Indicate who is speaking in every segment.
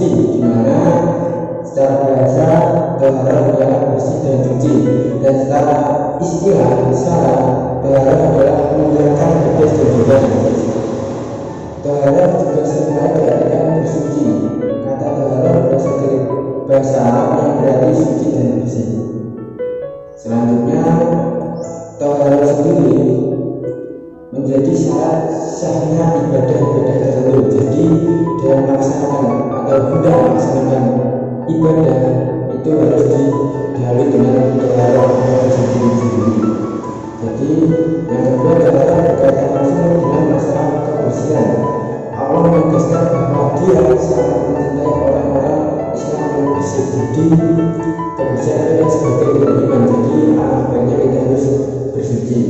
Speaker 1: suci, di mana secara bahasa tohara adalah bersih dan suci, dan secara istilah tohara adalah meninggalkan hadas dan juga najis. Tohara juga sebenarnya diartikan bersuci. Kata tohara berasal dari bahasa Arab yang berarti suci dan bersih. Selanjutnya, tohara sendiri menjadi syarat sahnya ibadah-ibadah tertentu. Jadi dalam melaksanakan atau hendak melaksanakan ibadah itu harus dihadiri dengan tohara sendiri. Jadi yang kedua adalah berkaitan langsung dengan masalah kebersihan. Allah menegaskan bahwa Dia sangat mencintai orang-orang Islam yang bersih. Jadi kebersihan itu sebagai iman. Jadi alangkah kita harus bersuci.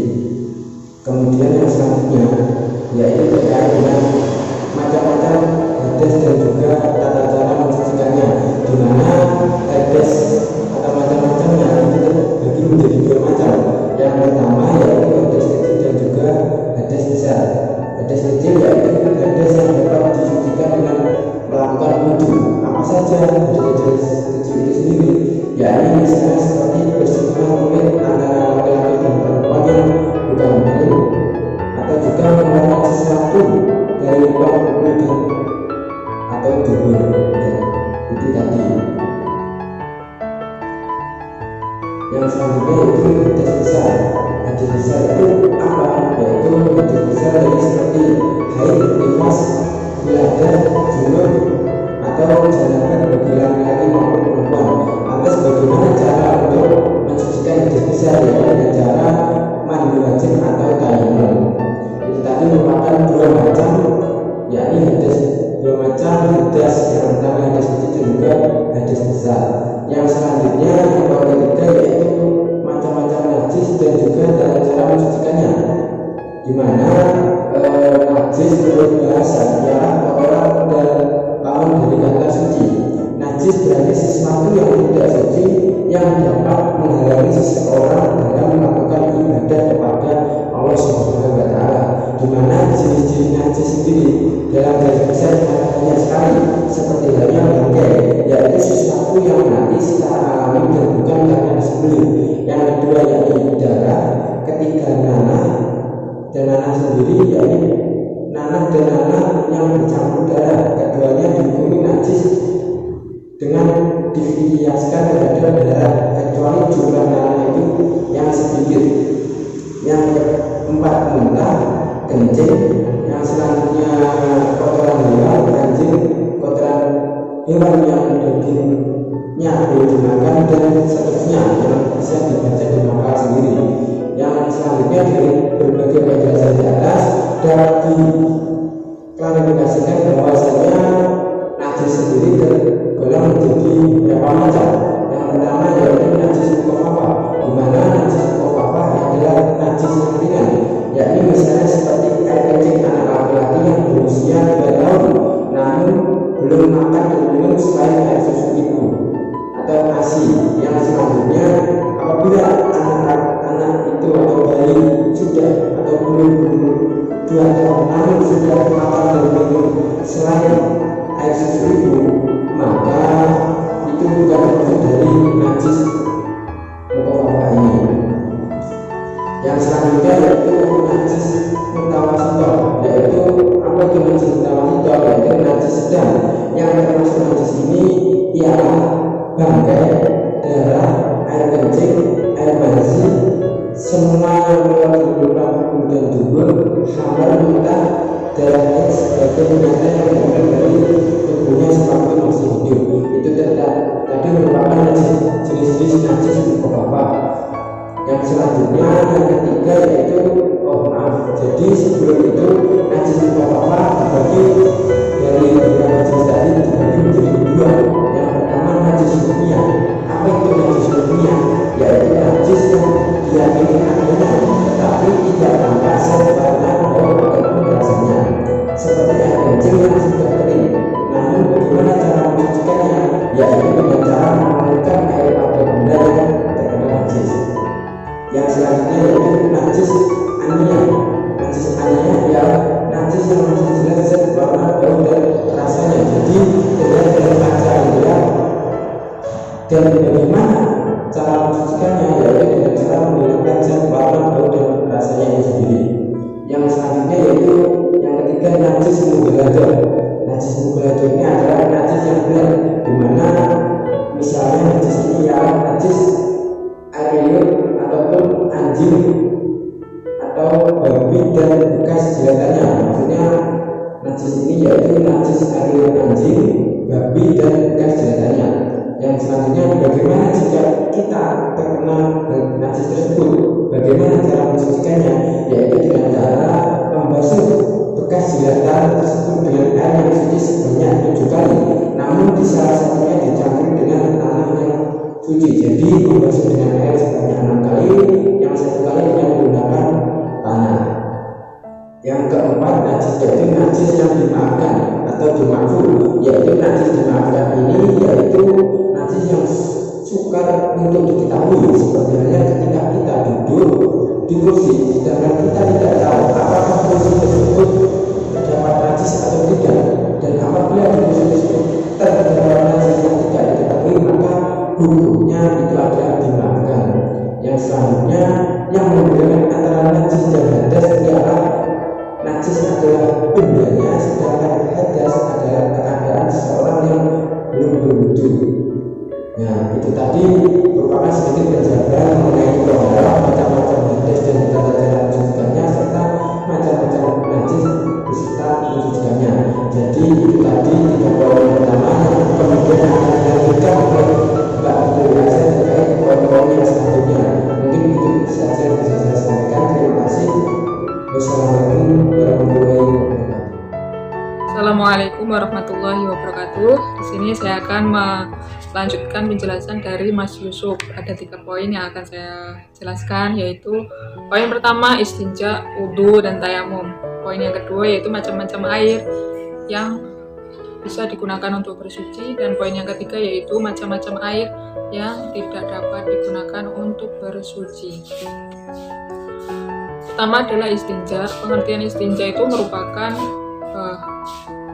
Speaker 1: Kemudian yang selanjutnya yaitu terkait dengan macam-macam hadas dan juga tata cara mensucikannya, di mana hadas atau macam-macamnya itu terbagi menjadi dua macam. Yang pertama yaitu hadas kecil dan juga hadas besar. Hadas kecil yaitu hadas yang dapat disucikan dengan melakukan wudu. Apa saja hadas kecil itu sendiri? Yakni misalnya seperti bersentuhan kulit antara laki-laki dan perempuan yang bukan muhrim, atau juga mengeluarkan sesuatu dari luar tubuh atau dubur. Itu tadi. Yang selanjutnya itu hadas besar. Hadas besar itu apa? Yaitu hadas besar dari seperti haid, nifas, belajar, junub, atau janabah bagi laki-laki maupun perempuan. Lantas bagaimana cara untuk mensucikan hadas besar? Yaitu dengan cara mandi wajib atau tayamum. Itu tadi merupakan dua macam, yakni dua macam hadas. Yang pertama hadas kecil dan juga hadas besar. Yang selanjutnya yang ketiga yaitu macam-macam najis dan juga cara mensucikannya, di mana najis menurut bahasa ialah kotoran dan lawan dari kata suci. Najis berarti sesuatu yang tidak suci yang dapat menghalangi seseorang dalam melakukan ibadah kepada Allah Subhanahu wa Ta'ala. Di mana jenis-jenis najis sendiri dalam garis besar banyak sekali, seperti halnya bangkai, yaitu sesuatu yang mati secara alami dan bukan karena disembelih. Yang kedua yaitu darah, ketiga nanah, dan nanah sendiri yaitu nanah dan nanah yang bercampur darah. Keduanya dihukumi najis dengan dikiaskan terhadap darah, kecuali jumlah nanah itu yang sedikit. Yang keempat muntah, kencing. Yang selanjutnya kotoran hewan, anjing, kotoran hewan yang dagingnya boleh dimakan, dan seterusnya yang bisa dibaca di makal sendiri. Yang selanjutnya dari berbagai penjelasan di atas dapat diklarifikasikan bahwasanya najis sendiri tergolong menjadi beberapa macam. Yang pertama yaitu najis mukhafafah, di mana najis mukhafafah adalah najis yang ringan, yakni misalnya seperti air kencing anak laki-laki yang berusia 2 tahun namun belum makan dan minum selain air susu ibu atau ASI. Yang selanjutnya apabila anak itu atau bayi sudah atau belum 2 tahun namun sudah makan dan minum selain air susu ibu, maka itu bukan termasuk dari najis mukhafafah ini. Yang selanjutnya yaitu najis mutawasithah, yaitu apa itu najis mutawasithah? Yaitu najis sedang. Yang termasuk najis ini ialah bangkai, darah, air kencing, air mazi, semua yang keluar dari lubang dan dubur, hamil, muntah, darah haid sebagai binatang yang keluar dari tubuhnya selama masih hidup. Itu tadi merupakan jenis-jenis najis mukhafafah. Yang selanjutnya yang ketiga yaitu jadi sebelum itu najis mukhafafah dibagi dari beberapa jenis tadi dibagi menjadi dua. Yang pertama najis ilmiah. Apa itu najis ilmiah? Yaitu najis yang diyakini adanya tetapi tidak tampak warna ataupun rasanya, seperti air kencing yang sudah kering. Namun bagaimana cara mencucikannya? Yaitu dengan cara mengalirkan air pada benda yang terkena najis. Yang selanjutnya yaitu najis ania. Najis ania ialah najis yang masih jelas warna, bau, dan rasanya. Jadi tidak ada Dan bagaimana cara mensucikannya, yaitu dengan cara menggunakan zat warna, bau, dan rasanya sendiri. Yang selanjutnya yaitu yang ketiga, najis mughaladhah. Najis mughaladhah ini adalah najis yang berat, di mana misalnya najis ini ialah najis air liur ataupun anjing atau babi dan bekas jilatannya. Maksudnya najis ini yaitu najis air liur anjing, babi, dan bekas jilatannya. Yang selanjutnya, bagaimana jika kita terkena najis tersebut? Bagaimana cara mensucikannya? Yaitu dengan cara membasuh bekas jilatan tersebut dengan air yang suci sebanyak 7 kali. Namun di salah satunya dicampur dengan tanah yang suci. Jadi membasuh dengan air sebanyak 6 kali, yang 1 kali dengan menggunakan tanah. Yang keempat, najis yaitu najis yang dimaafkan atau dimaafkan. Yaitu najis dimaafkan ini yaitu najis yang sukar untuk diketahui, seperti halnya ketika kita duduk di kursi sedangkan kita tidak tahu apakah kursi tersebut terdapat najis atau tidak, dan apabila di kursi tersebut terdapat najis yang tidak diketahui, maka hukumnya itu adalah dimaafkan. Yang selanjutnya, yang membedakan antara najis dan hadas ialah najis adalah bendanya, sedangkan hadas adalah keadaan seseorang yang belum berwudu. Nah, itu tadi merupakan sedikit penjelasan mengenai beberapa macam-macam hadas dan tata cara mensucikannya serta macam-macam najis beserta mensucikannya. Jadi itu tadi 3 poin pertama yang kemudian akan dilanjutkan oleh Mbak Abdul terkait poin-poin yang selanjutnya. Mungkin itu saja yang bisa saya sampaikan. Terima kasih. Wassalamualaikum warahmatullahi wabarakatuh.
Speaker 2: Assalamualaikum warahmatullahi wabarakatuh. Di sini saya akan melanjutkan penjelasan dari Mas Yusuf. Ada 3 poin yang akan saya jelaskan, yaitu poin pertama istinja, wudu, dan tayamum. Poin yang kedua yaitu macam-macam air yang bisa digunakan untuk bersuci, dan poin yang ketiga yaitu macam-macam air yang tidak dapat digunakan untuk bersuci. Pertama adalah istinja. Pengertian istinja itu merupakan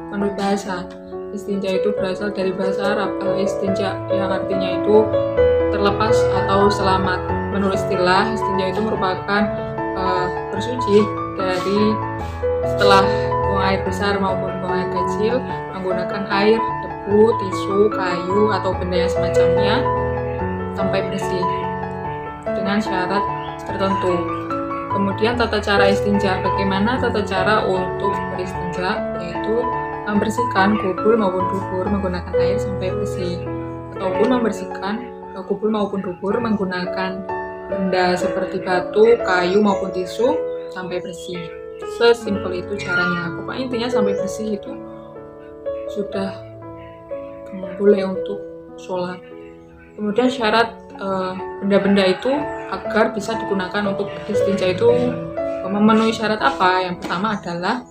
Speaker 2: menurut bahasa, istinja itu berasal dari bahasa Arab al-istinja, yang artinya itu terlepas atau selamat. Menurut istilah, istinja itu merupakan bersuci dari setelah buang air besar maupun buang air kecil menggunakan air, debu, tisu, kayu, atau benda yang semacamnya sampai bersih dengan syarat tertentu. Kemudian tata cara istinja. Bagaimana tata cara untuk beristinja? Yaitu membersihkan kubul maupun dubur menggunakan air sampai bersih, ataupun membersihkan kubul maupun dubur menggunakan benda seperti batu, kayu, maupun tisu sampai bersih. Sesimpel itu caranya. Pokoknya intinya sampai bersih itu sudah boleh untuk sholat. Kemudian syarat benda-benda itu agar bisa digunakan untuk istinja itu memenuhi syarat apa? Yang pertama adalah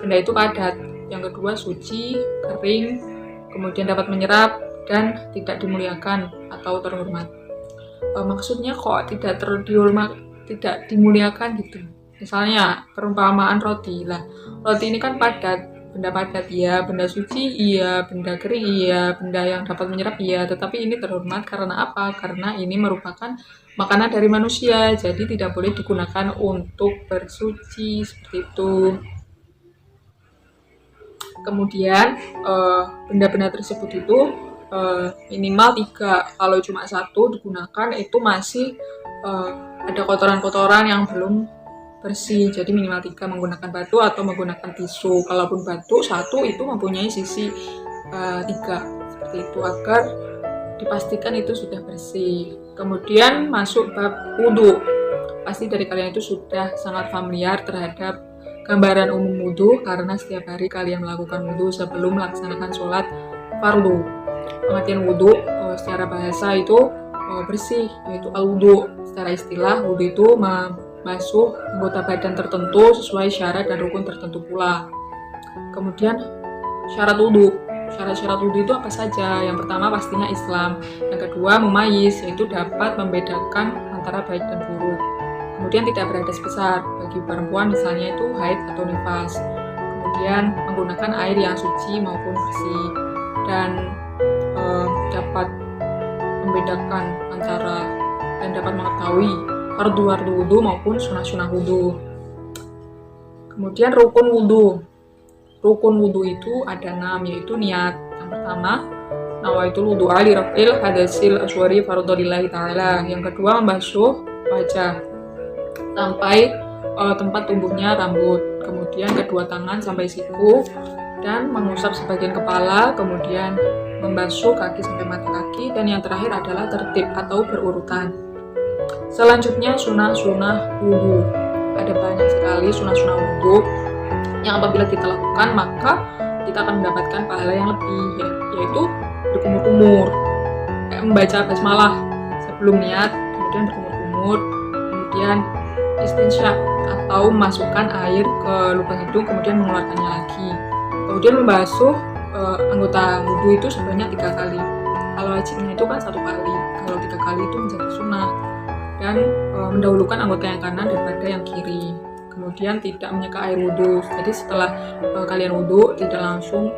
Speaker 2: benda itu padat, yang kedua suci, kering, kemudian dapat menyerap dan tidak dimuliakan atau terhormat. Maksudnya kok tidak dimuliakan gitu? Misalnya perumpamaan roti lah, roti ini kan padat, benda padat iya, benda suci iya, benda kering iya, benda yang dapat menyerap iya, tetapi ini terhormat karena apa? Karena ini merupakan makanan dari manusia, jadi tidak boleh digunakan untuk bersuci, seperti itu. Kemudian benda-benda tersebut itu minimal 3, kalau cuma 1 digunakan itu masih ada kotoran-kotoran yang belum bersih, jadi minimal 3 menggunakan batu atau menggunakan tisu. Kalaupun batu 1 itu mempunyai sisi 3, seperti itu, agar dipastikan itu sudah bersih. Kemudian masuk bab wudu. Pasti dari kalian itu sudah sangat familiar terhadap gambaran umum wudu karena setiap hari kalian melakukan wudu sebelum melaksanakan sholat fardu. Pengertian wudu secara bahasa itu bersih, yaitu al-wudu. Secara istilah wudu itu membasuh anggota badan tertentu sesuai syarat dan rukun tertentu pula. Kemudian syarat wudu. Syarat-syarat wudu itu apa saja? Yang pertama pastinya Islam. Yang kedua mumayyiz, yaitu dapat membedakan antara baik dan buruk. Kemudian tidak berhadas besar, bagi perempuan misalnya itu haid atau nifas. Kemudian menggunakan air yang suci maupun bersih, dan dapat membedakan antara dan dapat mengetahui fardu wudu maupun sunah wudu. Kemudian rukun wudu. Rukun wudu itu ada 6, yaitu niat. Yang pertama, nawaitul wudu'a li raf'il hadasil aswari fardholillahi ta'ala. Yang kedua, membasuh wajah sampai tempat tumbuhnya rambut. Kemudian kedua tangan sampai siku dan mengusap sebagian kepala, kemudian membasuh kaki sampai mata kaki, dan yang terakhir adalah tertib atau berurutan. Selanjutnya sunah wudu. Ada banyak sekali sunah wudu yang apabila kita lakukan maka kita akan mendapatkan pahala yang lebih, yaitu berkumur-kumur, membaca basmalah sebelum niat, kemudian berkumur-kumur, kemudian istinsyak atau memasukkan air ke lubang hidung kemudian mengeluarkannya lagi, kemudian membasuh anggota wudu itu sebanyak 3 kali. Kalau wajibnya itu kan 1 kali, kalau 3 kali itu menjadi sunnah, dan mendahulukan anggota yang kanan daripada yang kiri. Kemudian tidak menyeka air wudhu. Jadi setelah kalian wudhu tidak langsung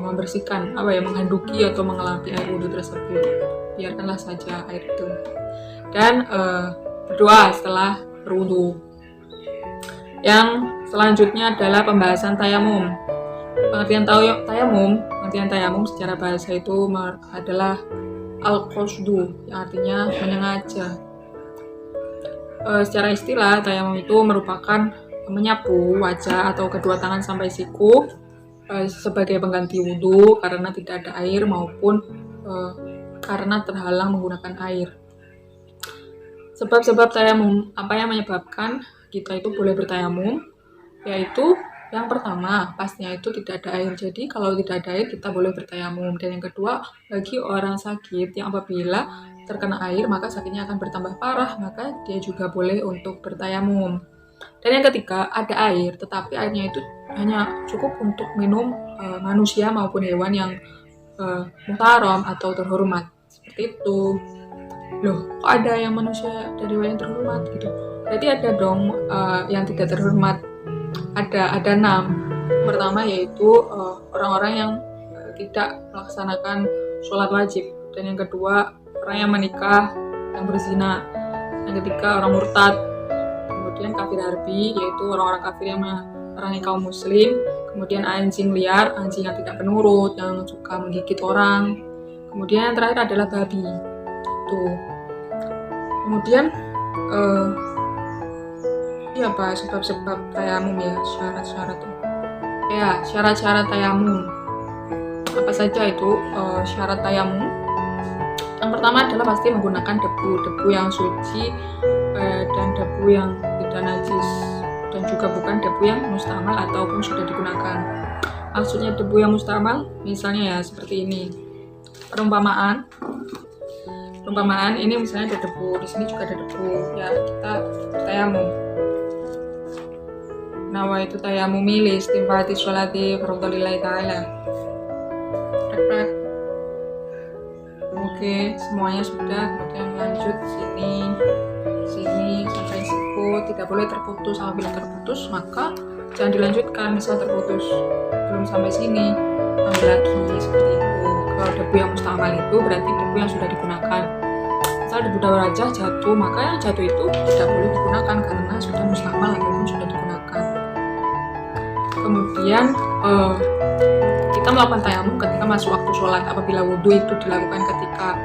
Speaker 2: membersihkan, menghanduki atau mengelapih air wudhu tersebut. Biarkanlah saja air itu. Dan berdoa setelah berwudhu. Yang selanjutnya adalah pembahasan tayamum. Pengertian tayamum secara bahasa itu adalah al-qasdu, yang artinya menyengaja. Secara istilah, tayamum itu merupakan menyapu wajah atau kedua tangan sampai siku sebagai pengganti wudhu karena tidak ada air maupun karena terhalang menggunakan air. Sebab-sebab tayamum, apa yang menyebabkan kita itu boleh bertayamum? Yaitu yang pertama, pastinya itu tidak ada air. Jadi kalau tidak ada air kita boleh bertayamum. Dan yang kedua, bagi orang sakit yang apabila terkena air maka sakitnya akan bertambah parah, maka dia juga boleh untuk bertayamum. Dan yang ketiga, ada air, tetapi airnya itu hanya cukup untuk minum manusia maupun hewan yang muhtaram atau terhormat. Seperti itu. Loh, kok ada yang manusia dari hewan yang terhormat gitu? Berarti ada dong yang tidak terhormat. Ada 6. Pertama yaitu orang-orang yang tidak melaksanakan sholat wajib. Dan yang kedua, orang yang menikah, yang berzina. Yang ketiga, orang murtad. Kemudian kafir harbi, yaitu orang-orang kafir yang memerangi kaum muslim. Kemudian anjing liar, anjing yang tidak penurut, yang suka menggigit orang. Kemudian yang terakhir adalah babi. Tuh. Kemudian sebab-sebab tayamum ya, syarat-syarat. Ya, syarat-syarat tayamum. Apa saja itu syarat tayamum? Yang pertama adalah pasti menggunakan debu yang suci dan debu yang tidak najis, dan juga bukan debu yang mustamal ataupun sudah digunakan. Maksudnya debu yang mustamal, misalnya ya seperti ini. Perumpamaan ini misalnya ada debu, di sini juga ada debu. Ya kita tayamum. Nawaitu tayamumi li istinfati sholati fardholillahi ta'ala. Oke, semuanya sudah. Kemudian lanjut sini sampai siku, tidak boleh terputus. Apabila terputus maka jangan dilanjutkan. Misal terputus belum sampai sini, ambil lagi seperti itu. Kalau debu yang mustamal itu berarti debu yang sudah digunakan. Misal debu wajah jatuh, maka yang jatuh itu tidak boleh digunakan karena sudah mustamal ataupun sudah digunakan. Kemudian kita melakukan tayamum ketika masuk waktu sholat. Apabila wudhu itu dilakukan ketika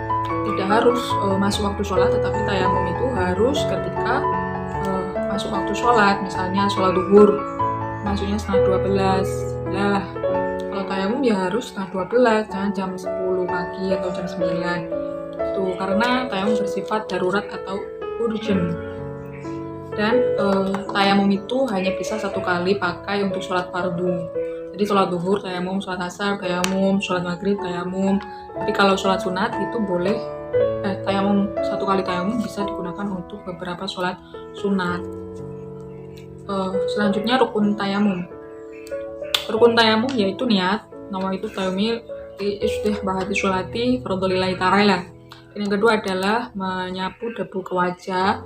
Speaker 2: tidak harus masuk waktu sholat, tetapi tayamum itu harus ketika masuk waktu sholat. Misalnya sholat zuhur masuknya 11:30. Nah, kalau tayamum ya harus 11:30, jangan jam 10 pagi atau jam 9. Tuh, karena tayamum bersifat darurat atau urgent. Dan tayamum itu hanya bisa 1 kali pakai untuk sholat fardu. Jadi sholat zuhur tayamum, sholat asar tayamum, sholat maghrib tayamum. Tapi kalau sholat sunat itu boleh tayamum 1 kali tayamum bisa digunakan untuk beberapa sholat sunat. Selanjutnya rukun tayamum. Rukun tayamum yaitu niat. Nawaitu tayamum istihbahati sholati fardholillahi ta'ala. Yang kedua adalah menyapu debu ke wajah.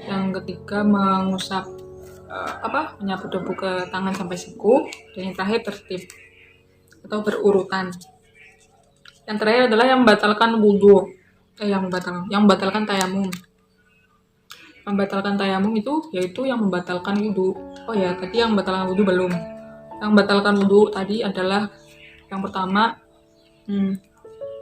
Speaker 2: Yang ketiga mengusap menyapu debu ke tangan sampai siku. Dan yang terakhir tertib atau berurutan. Yang terakhir adalah yang membatalkan wudhu. yang membatalkan tayamum. Membatalkan tayamum itu yaitu yang membatalkan wudhu. Oh ya, tadi yang membatalkan wudhu belum. Yang membatalkan wudhu tadi adalah yang pertama,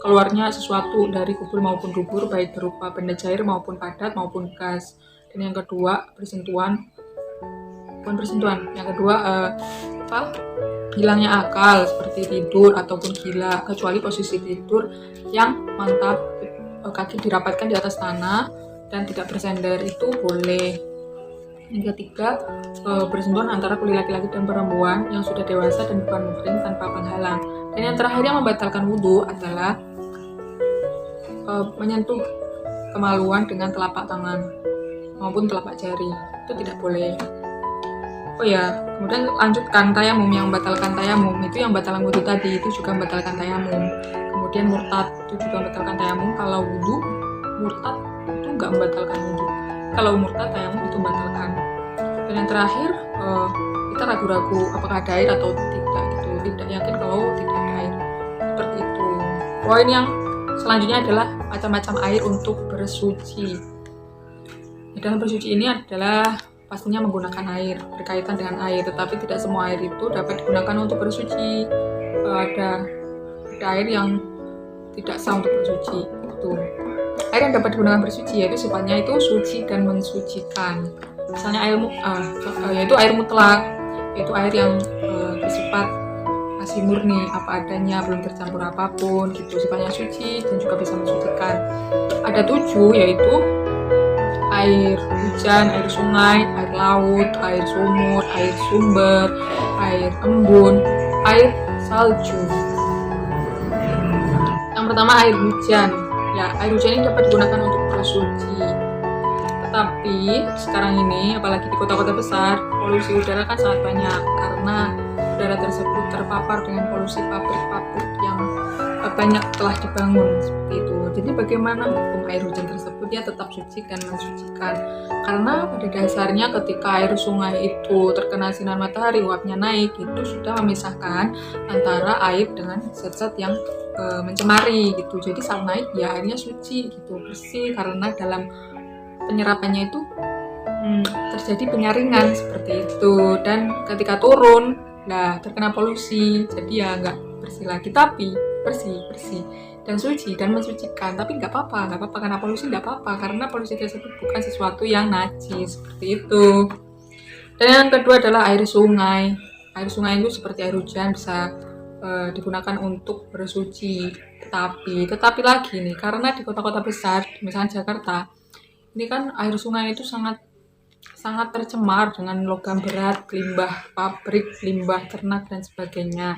Speaker 2: keluarnya sesuatu dari kubur maupun dubur, baik berupa benda cair maupun padat maupun gas. Dan yang kedua, yang kedua hilangnya akal seperti tidur ataupun gila, kecuali posisi tidur yang mantap, kaki dirapatkan di atas tanah dan tidak bersender, itu boleh. Yang ketiga, bersentuhan antara kulit laki-laki dan perempuan yang sudah dewasa dan bukan muhrim tanpa penghalang. Dan yang terakhir yang membatalkan wudhu adalah menyentuh kemaluan dengan telapak tangan maupun telapak jari, itu tidak boleh. Oh ya, kemudian lanjutkan tayamum. Yang membatalkan tayamum itu yang batalkan wudhu tadi, itu juga membatalkan tayamum. Kemudian murtad itu juga membatalkan tayamum. Kalau wudhu, murtad itu nggak membatalkan wudhu. Kalau murtad, tayamum itu membatalkan. Dan yang terakhir, kita ragu-ragu apakah ada air atau tidak gitu. Tidak yakin kalau tidak ada air. Seperti itu. Poin yang selanjutnya adalah macam-macam air untuk bersuci. Dalam bersuci ini adalah pastinya menggunakan air, berkaitan dengan air, tetapi tidak semua air itu dapat digunakan untuk bersuci. Ada air yang tidak sah untuk bersuci. Itu air yang dapat digunakan bersuci yaitu sifatnya itu suci dan mensucikan. Misalnya yaitu air mutlak, yaitu air yang bersifat asli murni, apa adanya, belum tercampur apapun, gitu, sifatnya suci dan juga bisa mensucikan. Ada 7, yaitu air hujan, air sungai, air laut, air sumur, air sumber, air embun, air salju. Yang pertama, air hujan. Ya, air hujan ini dapat digunakan untuk bersuci. Tetapi sekarang ini, apalagi di kota-kota besar, polusi udara kan sangat banyak karena udara tersebut terpapar dengan polusi pabrik-pabrik yang banyak telah dibangun seperti itu. Jadi bagaimana hukum air hujan tersebut? Ya tetap suci dan mensucikan. Karena pada dasarnya ketika air sungai itu terkena sinar matahari, uapnya naik, itu sudah memisahkan antara air dengan zat-zat yang mencemari gitu. Jadi saat naik ya airnya suci gitu, bersih, karena dalam penyerapannya itu terjadi penyaringan seperti itu. Dan ketika turun, terkena polusi, jadi ya nggak bersih lagi, tapi bersih dan suci dan mensucikan. Tapi nggak apa-apa karena polusi, nggak apa-apa karena polusi tersebut bukan sesuatu yang najis, seperti itu. Dan yang kedua adalah air sungai. Air sungai itu seperti air hujan, bisa digunakan untuk bersuci. Tetapi lagi nih, karena di kota-kota besar, misalnya Jakarta, ini kan air sungai itu sangat tercemar dengan logam berat, limbah pabrik, limbah ternak dan sebagainya.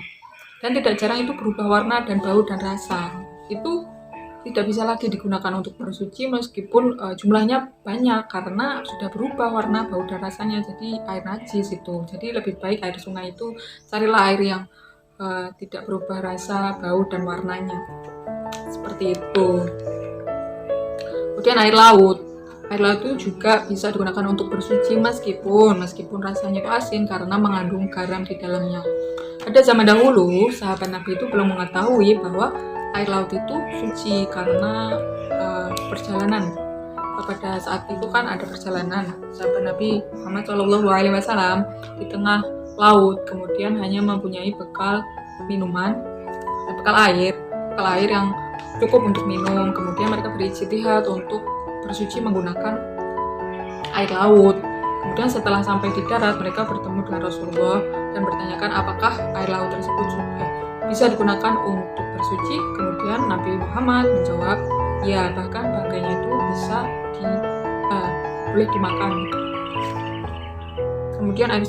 Speaker 2: Dan tidak jarang itu berubah warna dan bau dan rasa. Itu tidak bisa lagi digunakan untuk bersuci meskipun jumlahnya banyak, karena sudah berubah warna, bau dan rasanya, jadi air najis itu. Jadi lebih baik air sungai itu carilah air yang tidak berubah rasa, bau dan warnanya. Seperti itu. Kemudian air laut. Air laut itu juga bisa digunakan untuk bersuci meskipun rasanya itu asin karena mengandung garam di dalamnya. Pada zaman dahulu, sahabat Nabi itu belum mengetahui bahwa air laut itu suci karena perjalanan. Pada saat itu kan ada perjalanan sahabat Nabi Muhammad SAW di tengah laut, kemudian hanya mempunyai bekal minuman, bekal air yang cukup untuk minum. Kemudian mereka berijtihad untuk bersuci menggunakan air laut. Kemudian setelah sampai di darat, mereka bertemu dengan Rasulullah dan bertanyakan apakah air laut tersebut bisa digunakan untuk bersuci. Kemudian Nabi Muhammad menjawab, ya, bahkan bagainya itu bisa boleh dimakan. Kemudian air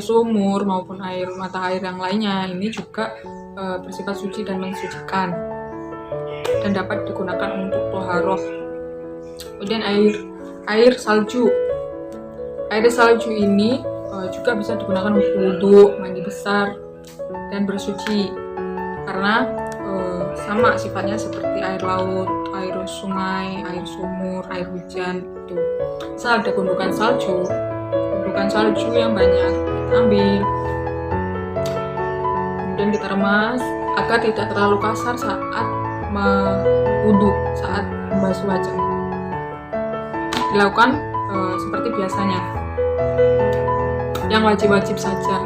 Speaker 2: sumur maupun air mata air yang lainnya ini juga bersifat suci dan mensucikan dan dapat digunakan untuk toharoh. Kemudian air salju. Air salju ini juga bisa digunakan untuk wudhu, mandi besar, dan bersuci. Karena sama sifatnya seperti air laut, air sungai, air sumur, air hujan itu. Misal ada gundukan salju yang banyak, kita ambil, kemudian kita remas agar tidak terlalu kasar saat wudhu saat membasuh wajah. Dilakukan seperti biasanya. Yang wajib-wajib saja.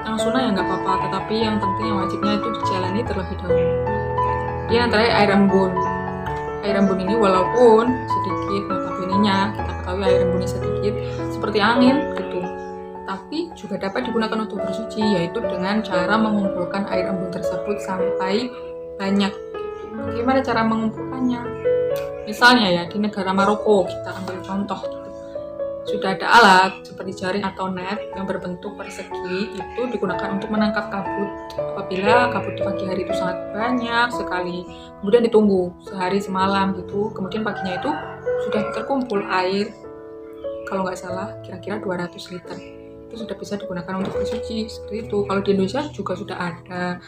Speaker 2: Yang sunnah ya nggak apa-apa, tetapi yang penting yang wajibnya itu dijalani terlebih dahulu. Yang terakhir air embun. Air embun ini walaupun sedikit, notabene-nya kita ketahui air embunnya sedikit seperti angin gitu, tapi juga dapat digunakan untuk bersuci, yaitu dengan cara mengumpulkan air embun tersebut sampai banyak. Bagaimana cara mengumpulkannya? Misalnya ya di negara Maroko, kita ambil contoh gitu. Sudah ada alat seperti jaring atau net yang berbentuk persegi, itu digunakan untuk menangkap kabut. Apabila kabut di pagi hari itu sangat banyak sekali, kemudian ditunggu sehari semalam gitu, kemudian paginya itu sudah terkumpul air, kalau nggak salah kira-kira 200 liter. Itu sudah bisa digunakan untuk bersuci seperti itu. Kalau di Indonesia juga sudah ada,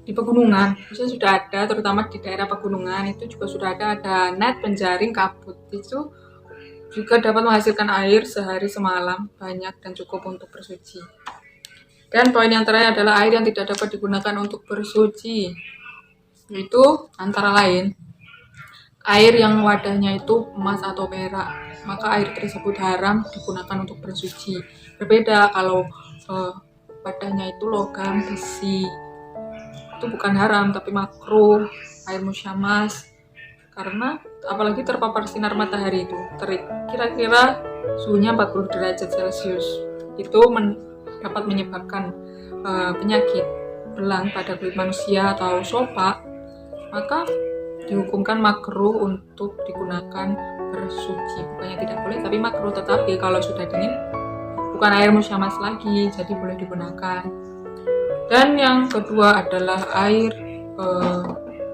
Speaker 2: di pegunungan sudah ada, terutama di daerah pegunungan itu juga sudah ada net penjaring kabut, itu juga dapat menghasilkan air sehari semalam banyak dan cukup untuk bersuci. Dan poin yang terakhir adalah air yang tidak dapat digunakan untuk bersuci, yaitu antara lain air yang wadahnya itu emas atau perak, maka air tersebut haram digunakan untuk bersuci. Berbeda kalau wadahnya itu logam, besi, itu bukan haram tapi makruh. Air musyamas, karena apalagi terpapar sinar matahari itu terik, kira-kira suhunya 40 derajat Celcius, itu dapat menyebabkan penyakit belang pada kulit manusia atau sopak, maka dihukumkan makruh untuk digunakan bersuci. Bukannya tidak boleh, tapi makruh. Tetapi kalau sudah dingin bukan air musyamas lagi, jadi boleh digunakan. Dan yang kedua adalah air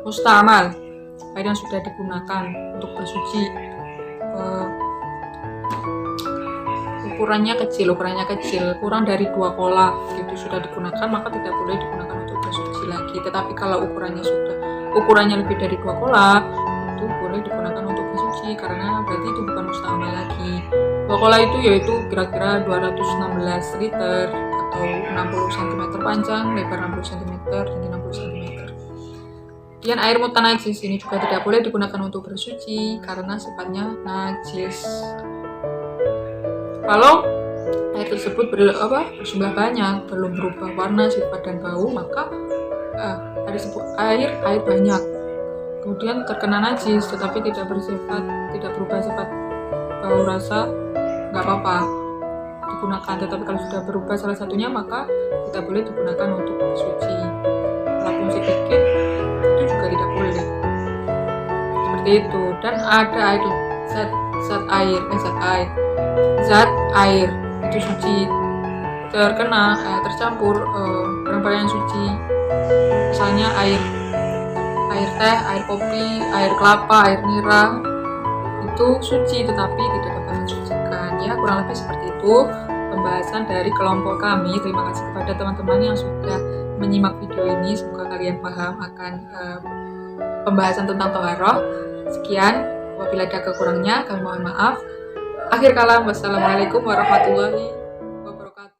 Speaker 2: mustamal, air yang sudah digunakan untuk bersuci. Ukurannya kecil, kurang dari 2 kola itu sudah digunakan, maka tidak boleh digunakan untuk bersuci lagi. Tetapi kalau ukurannya lebih dari 2 kola, itu boleh digunakan untuk bersuci, karena berarti itu bukan mustamal lagi. 2 kola itu yaitu kira-kira 216 liter atau 60 cm panjang, lebar 60 cm, tinggi 60 cm. Dan air mutanajis ini juga tidak boleh digunakan untuk bersuci karena sifatnya najis. Kalau air tersebut berjumlah banyak, belum berubah warna, sifat dan bau, maka air banyak kemudian terkena najis tetapi tidak berubah sifat, bau, rasa, nggak apa-apa digunakan. Tetapi kalau sudah berubah salah satunya, maka tidak boleh digunakan untuk bersuci. Walaupun sedikit, itu juga tidak boleh seperti itu. Dan ada air zat air itu suci, tercampur barang-barang yang suci, misalnya air teh, air kopi, air kelapa, air nira, itu suci tetapi tidak dapat mensucikan. Ya, kurang lebih seperti itu pembahasan dari kelompok kami. Terima kasih kepada teman-teman yang sudah menyimak video ini. Semoga kalian paham akan pembahasan tentang thaharah. Sekian, apabila ada kekurangnya kami mohon maaf. Akhir kalam, wassalamualaikum warahmatullahi wabarakatuh.